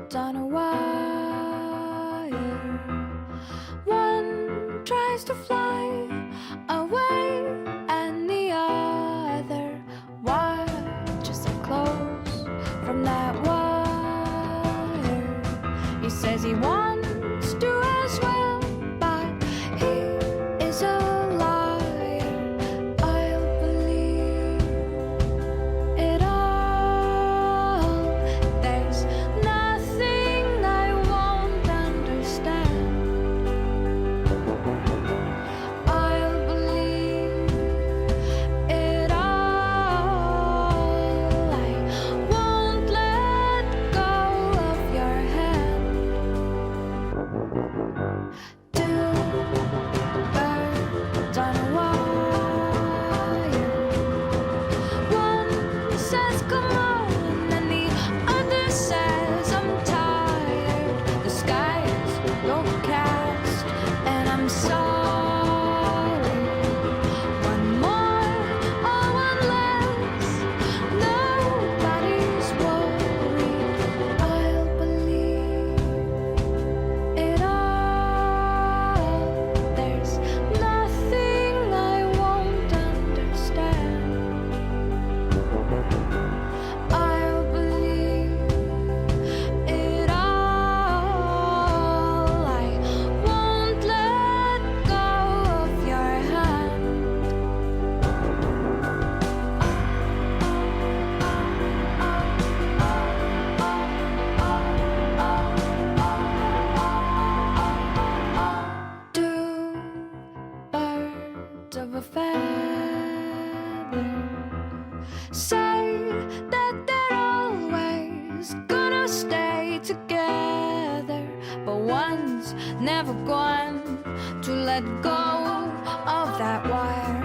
birds on a wire. One tries to fly away, and the other watches it close from that wire. He says he wants to as well, but he is a liar. I'll believe it all. There's nothing I won't understand. I'll believe it all. I won't let go of your hand. Two birds on a wire. One says come on, and the other says I'm tired. The sky's overcast, and I'm sorry. One more or one less, nobody's worried. I'll believe it all. There's nothing I won't understand. I'll believe it all. I won't let go of your hand. Two birds of a feather say that they're always gonna stay together, but one's never going to let go of that wire.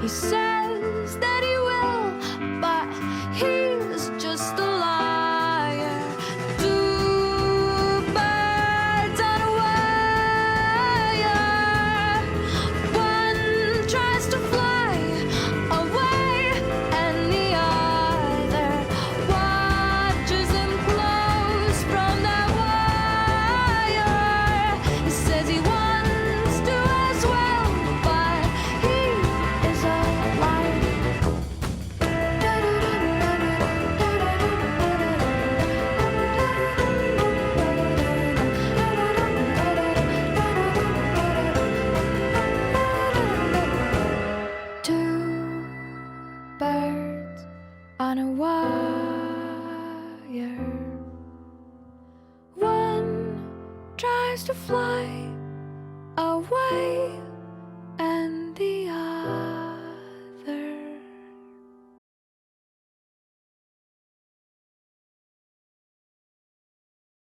He says that he will, but he's just a liar. Two birds on a wire. One tries to fly away, and the other watches him close from that wire. He says he wants to as well, but he is a liar. Two birds on a wire. One tries to fly away,